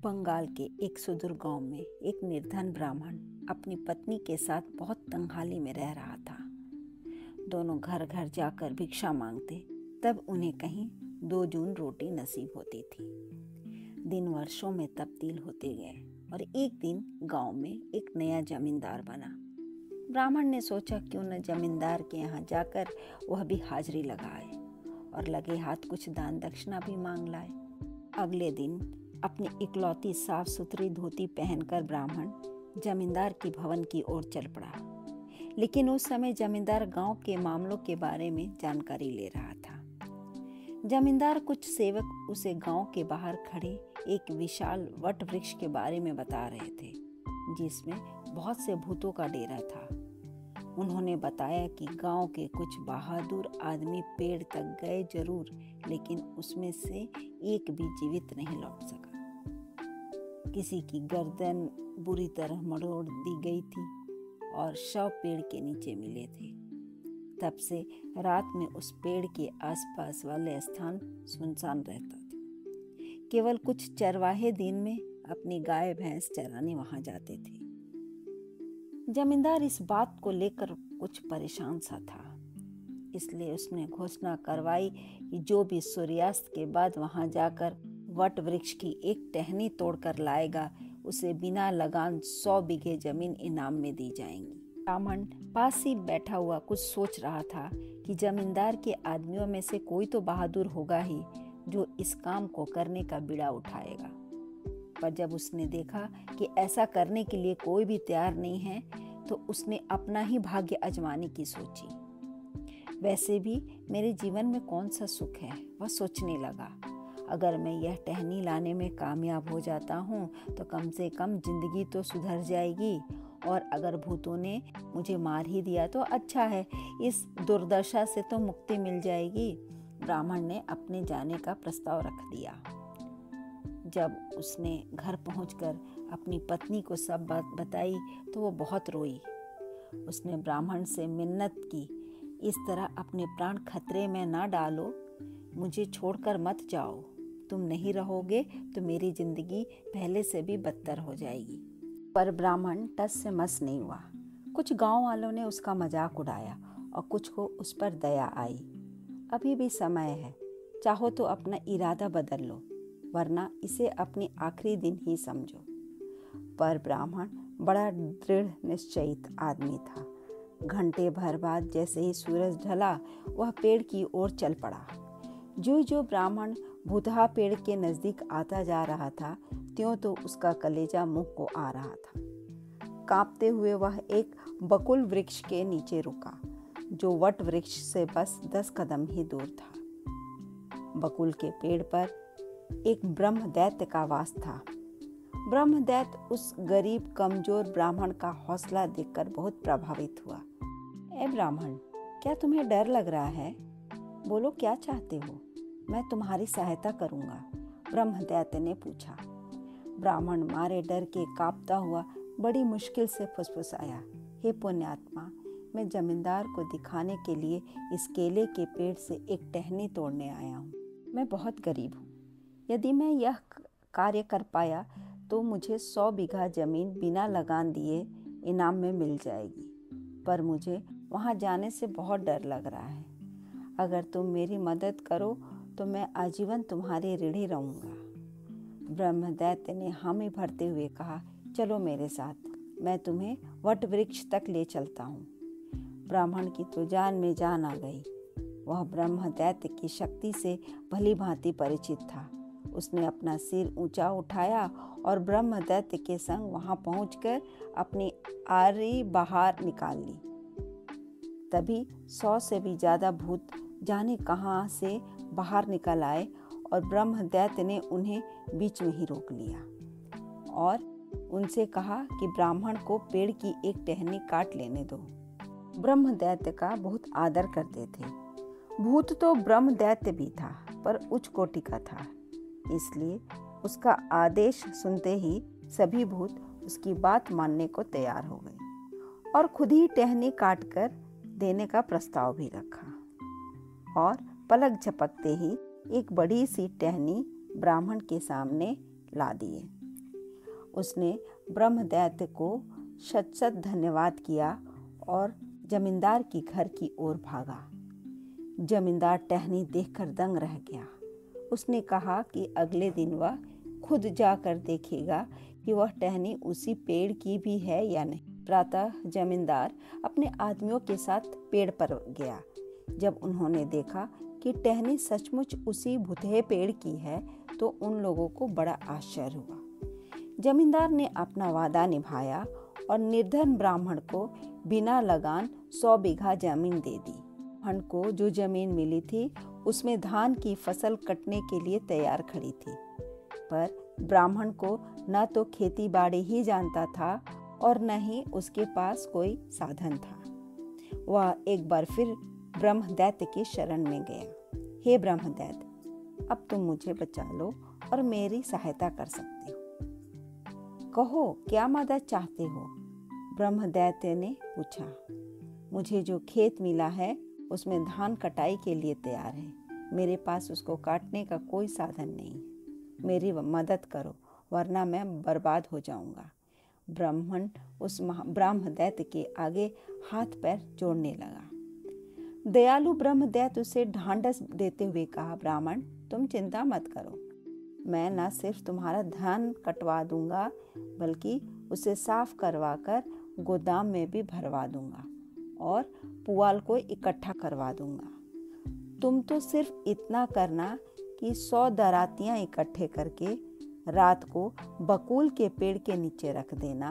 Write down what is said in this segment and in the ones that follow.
बंगाल के एक सुदूर गांव में एक निर्धन ब्राह्मण अपनी पत्नी के साथ बहुत तंगहाली में रह रहा था। दोनों घर घर जाकर भिक्षा मांगते, तब उन्हें कहीं 2 जून रोटी नसीब होती थी। दिन वर्षों में तब्दील होते गए और एक दिन गांव में एक नया जमींदार बना। ब्राह्मण ने सोचा क्यों न जमींदार के यहाँ जाकर वह भी हाजिरी लगाए और लगे हाथ कुछ दान दक्षिणा भी मांग लाए। अगले दिन अपनी इकलौती साफ सुथरी धोती पहनकर ब्राह्मण जमींदार की भवन की ओर चल पड़ा। लेकिन उस समय जमींदार गांव के मामलों के बारे में जानकारी ले रहा था। जमींदार कुछ सेवक उसे गांव के बाहर खड़े एक विशाल वट वृक्ष के बारे में बता रहे थे, जिसमें बहुत से भूतों का डेरा था। उन्होंने बताया कि गांव के कुछ बहादुर आदमी पेड़ तक गए जरूर, लेकिन उसमें से एक भी जीवित नहीं लौट सका। किसी की गर्दन बुरी तरह मरोड़ दी गई थी और शव पेड़ के नीचे मिले थे। तब से रात में उस पेड़ के आसपास वाले स्थान सुनसान रहता था। केवल कुछ चरवाहे दिन में अपनी गाय भैंस चराने वहां जाते थे। जमींदार इस बात को लेकर कुछ परेशान सा था, इसलिए उसने घोषणा करवाई कि जो भी सूर्यास्त के बाद वहां जाकर वट वृक्ष की एक टहनी तोड़कर लाएगा, उसे बिना लगान 100 बीघे जमीन इनाम में दी जाएंगी। ब्राह्मण पास ही बैठा हुआ कुछ सोच रहा था कि जमींदार के आदमियों में से कोई तो बहादुर होगा ही जो इस काम को करने का बीड़ा उठाएगा। पर जब उसने देखा कि ऐसा करने के लिए कोई भी तैयार नहीं है, तो उसने अपना ही भाग्य आजमाने की सोची। वैसे भी मेरे जीवन में कौन सा सुख है, वह सोचने लगा। अगर मैं यह टहनी लाने में कामयाब हो जाता हूँ तो कम से कम जिंदगी तो सुधर जाएगी, और अगर भूतों ने मुझे मार ही दिया तो अच्छा है, इस दुर्दशा से तो मुक्ति मिल जाएगी। ब्राह्मण ने अपने जाने का प्रस्ताव रख दिया। जब उसने घर पहुंचकर अपनी पत्नी को सब बात बताई तो वो बहुत रोई। उसने ब्राह्मण से मिन्नत की, इस तरह अपने प्राण खतरे में ना डालो, मुझे छोड़कर मत जाओ। तुम नहीं रहोगे तो मेरी जिंदगी पहले से भी बदतर हो जाएगी। पर ब्राह्मण टस से मस नहीं हुआ। कुछ गांव वालों ने उसका मजाक उड़ाया और कुछ को उस पर दया आई। अभी भी समय है, चाहो तो अपना इरादा बदल लो, वरना इसे अपनी आखिरी दिन ही समझो। पर ब्राह्मण बड़ा दृढ़ निश्चयित आदमी था। घंटे भर बाद जैसे ही सूरज ढला, वह पेड़ की ओर चल पड़ा। जो ब्राह्मण भूतहा पेड़ के नजदीक आता जा रहा था, त्यों तो उसका कलेजा मुंह को आ रहा था। कांपते हुए वह एक बकुल वृक्ष के नीचे रुका, जो वट वृक्ष से बस 10 कदम ही दूर था। बकुल के पेड़ पर एक ब्रह्म दैत्य का वास था। ब्रह्म दैत्य उस गरीब कमजोर ब्राह्मण का हौसला देखकर बहुत प्रभावित हुआ। ए ब्राह्मण, क्या तुम्हें डर लग रहा है? बोलो, क्या चाहते हो? मैं तुम्हारी सहायता करूंगा, ब्रह्म दैत्य ने पूछा। ब्राह्मण मारे डर के कांपता हुआ बड़ी मुश्किल से फुसफुसाया, हे पुण्यात्मा, मैं जमींदार को दिखाने के लिए इस केले के पेड़ से एक टहनी तोड़ने आया हूँ। मैं बहुत गरीब हूँ। यदि मैं यह कार्य कर पाया तो मुझे 100 बीघा जमीन बिना लगान दिए इनाम में मिल जाएगी, पर मुझे वहाँ जाने से बहुत डर लग रहा है। अगर तुम मेरी मदद करो तो मैं आजीवन तुम्हारे ऋणी रहूँगा। ब्रह्म दैत्य ने हामी भरते हुए कहा, चलो मेरे साथ, मैं तुम्हें वट वृक्ष तक ले चलता हूँ। ब्राह्मण की तो जान में जान आ गई। वह ब्रह्म दैत्य की शक्ति से भली भांति परिचित था। उसने अपना सिर ऊंचा उठाया और ब्रह्म दैत्य के संग वहां पहुंचकर अपनी आरी बाहर निकाल ली। तभी 100 से भी ज्यादा भूत जाने कहां से बाहर निकल आए और ब्रह्म दैत्य ने उन्हें बीच में ही रोक लिया और उनसे कहा कि ब्राह्मण को पेड़ की एक टहनी काट लेने दो। ब्रह्म दैत्य का बहुत आदर करते थे। भूत तो ब्रह्म दैत्य भी था, पर उच्च कोटि का था, इसलिए उसका आदेश सुनते ही सभी भूत उसकी बात मानने को तैयार हो गए और खुद ही टहनी काटकर देने का प्रस्ताव भी रखा। और पलक झपकते ही एक बड़ी सी टहनी ब्राह्मण के सामने ला दिए। उसने ब्रह्मदैत्य को शत शत धन्यवाद किया और जमींदार की घर की ओर भागा। जमींदार टहनी देखकर दंग रह गया। उसने कहा कि अगले दिन वह खुद जाकर देखेगा कि वह टहनी उसी पेड़ की भी है या नहीं। प्रातः जमींदार अपने आदमियों के साथ पेड़ पर गया। जब उन्होंने देखा कि टहनी सचमुच उसी भुतहे पेड़ की है तो उन लोगों को बड़ा आश्चर्य हुआ। जमींदार ने अपना वादा निभाया और निर्धन ब्राह्मण को बिना लगान 100 बीघा जमीन दे दी। ब्राह्मण को जो जमीन मिली थी उसमें धान की फसल कटने के लिए तैयार खड़ी थी, पर ब्राह्मण को न तो खेती बाड़ी ही जानता था और न ही उसके पास कोई साधन था। वह एक बार फिर ब्रह्मदैत्य की शरण में गया। हे ब्रह्मदैत्य, अब तुम मुझे बचा लो और मेरी सहायता कर सकते हो। कहो, क्या मदद चाहते हो? ब्रह्मदैत्य ने पूछा। मुझे जो खेत मिला है उसमें धान कटाई के लिए तैयार है। मेरे पास उसको काटने का कोई साधन नहीं। मेरी मदद करो, वरना मैं बर्बाद हो जाऊंगा। ब्राह्मण उस ब्रह्मदैत्य के आगे हाथ पैर जोड़ने लगा। दयालु ब्रह्मदैत्य उसे ढांढस देते हुए कहा, ब्राह्मण, तुम चिंता मत करो। मैं न सिर्फ तुम्हारा धान कटवा दूंगा बल्कि उसे साफ करवा कर गोदाम में भी भरवा दूंगा और पुआल को इकट्ठा करवा दूंगा। तुम तो सिर्फ इतना करना कि 100 दरातियां इकट्ठे करके रात को बकुल के पेड़ के नीचे रख देना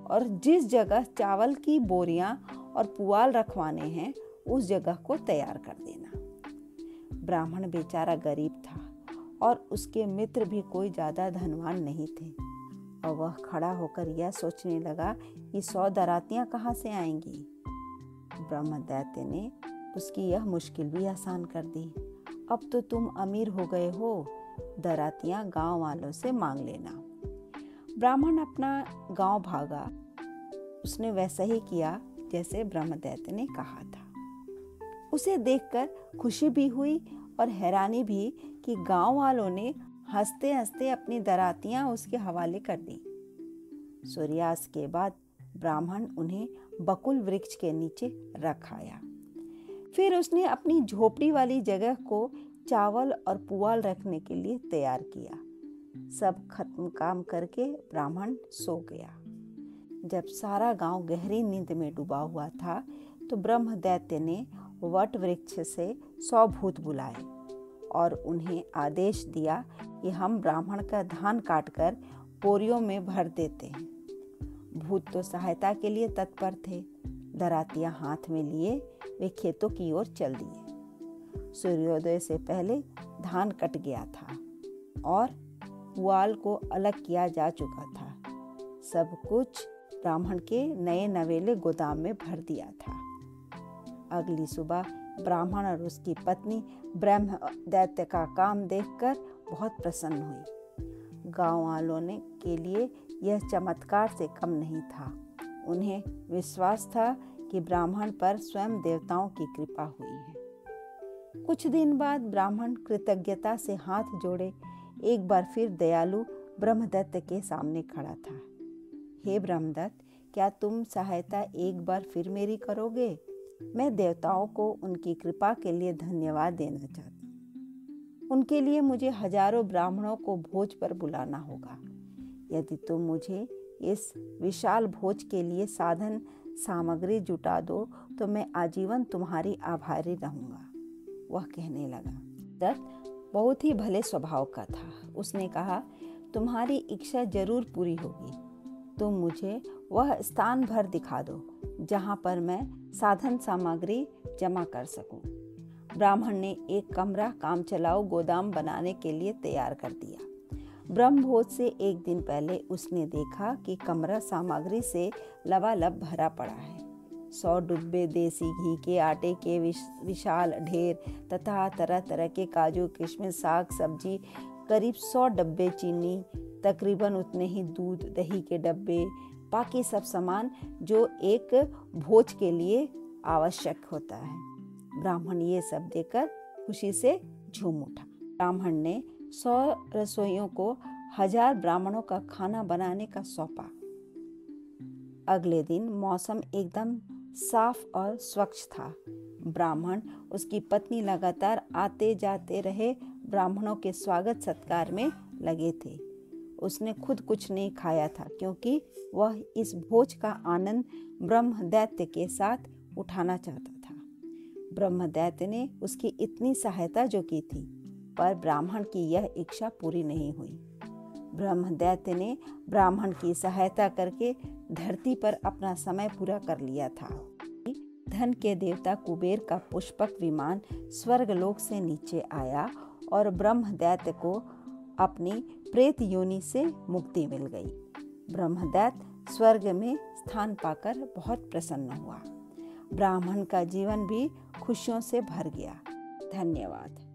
और जिस जगह चावल की बोरियां और पुआल रखवाने हैं उस जगह को तैयार कर देना। ब्राह्मण बेचारा गरीब था और उसके मित्र भी कोई ज्यादा धनवान नहीं थे और वह खड़ा होकर यह सोचने लगा कि 100 दरातियां कहाँ से आएंगी। ब्रह्मदैत्य ने उसकी यह मुश्किल भी आसान कर दी। अब तो तुम अमीर हो गए हो, दरातियां गांव वालों से मांग लेना। ब्राह्मण अपना गांव भागा। उसने वैसा ही किया जैसे ब्रह्मदैत्य ने कहा था। उसे देखकर खुशी भी हुई और हैरानी भी कि गांव वालों ने हंसते हंसते अपनी दरातियां उसके हवाले कर दी। सूर्यास्त के बाद ब्राह्मण उन्हें बकुल वृक्ष के नीचे रख आया। फिर उसने अपनी झोपड़ी वाली जगह को चावल और पुआल रखने के लिए तैयार किया। सब खत्म काम करके ब्राह्मण सो गया। जब सारा गांव गहरी नींद में डूबा हुआ था तो ब्रह्मदैत्य ने वट वृक्ष से 100 भूत बुलाए और उन्हें आदेश दिया कि हम ब्राह्मण का धान काटकर बोरियों में भर देते हैं। भूत तो सहायता के लिए तत्पर थे। दरातियां हाथ में लिए वे खेतों की ओर चल दिए। सूर्योदय से पहले धान कट गया था और पुआल को अलग किया जा चुका था। सब कुछ ब्राह्मण के नए नवेले गोदाम में भर दिया था। अगली सुबह ब्राह्मण और उसकी पत्नी ब्रह्मदैत्य का काम देखकर बहुत प्रसन्न हुई। गांव वालों ने के लिए यह चमत्कार से कम नहीं था। उन्हें विश्वास था कि ब्राह्मण पर स्वयं देवताओं की कृपा हुई है। कुछ दिन बाद ब्राह्मण कृतज्ञता से हाथ जोड़े एक बार फिर दयालु ब्रह्मदत्त के सामने खड़ा था। हे ब्रह्मदत्त, क्या तुम सहायता एक बार फिर मेरी करोगे? मैं देवताओं को उनकी कृपा के लिए धन्यवाद देना चाहता हूँ। उनके लिए मुझे हजारों ब्राह्मणों को भोज पर बुलाना होगा। यदि तुम मुझे इस विशाल भोज के लिए साधन सामग्री जुटा दो तो मैं आजीवन तुम्हारी आभारी रहूंगा। वह कहने लगा। दत्त बहुत ही भले स्वभाव का था। उसने कहा, तुम्हारी इच्छा जरूर पूरी होगी। तुम मुझे वह स्थान भर दिखा दो जहाँ पर मैं साधन सामग्री जमा कर सकूं। ब्राह्मण ने एक कमरा काम चलाओ गोदाम बनाने के लिए तैयार कर दिया। ब्रह्मभोज से एक दिन पहले उसने देखा कि कमरा सामग्री से लबालब भरा पड़ा है। 100 डिब्बे देसी घी के आटे के विशाल ढेर तथा तरह तरह के काजू किशमिश साग सब्जी, करीब 100 डब्बे चीनी, तकरीबन उतने ही दूध दही के डब्बे, बाकी सब सामान जो एक भोज के लिए आवश्यक होता है। ब्राह्मण ये सब देखकर खुशी से झूम उठा। ब्राह्मण ने 100 रसोइयों को 1000 ब्राह्मणों का खाना बनाने का सौंपा। अगले दिन मौसम एकदम साफ और स्वच्छ था। ब्राह्मण, उसकी पत्नी लगातार आते जाते रहे ब्राह्मणों के स्वागत सत्कार में लगे थे। उसने खुद कुछ नहीं खाया था क्योंकि वह इस भोज का आनंद ब्रह्मदैत्य के साथ उठाना चाहता था। ब्रह्मदैत्य ने उसकी इतनी सहायता जो की थी, पर ब्राह्मण की यह इच्छा पूरी नहीं हुई। ब्रह्मदैत्य ने ब्राह्मण की सहायता करके धरती पर अपना समय पूरा कर लिया था। धन के देवता कुबेर का पुष्पक विमान स्वर्गलोक से नीचे आया और ब्रह्मदैत्य को अपनी प्रेत योनि से मुक्ति मिल गई। ब्रह्मदैत्य स्वर्ग में स्थान पाकर बहुत प्रसन्न हुआ। ब्राह्मण का जीवन भी खुशियों से भर गया। धन्यवाद।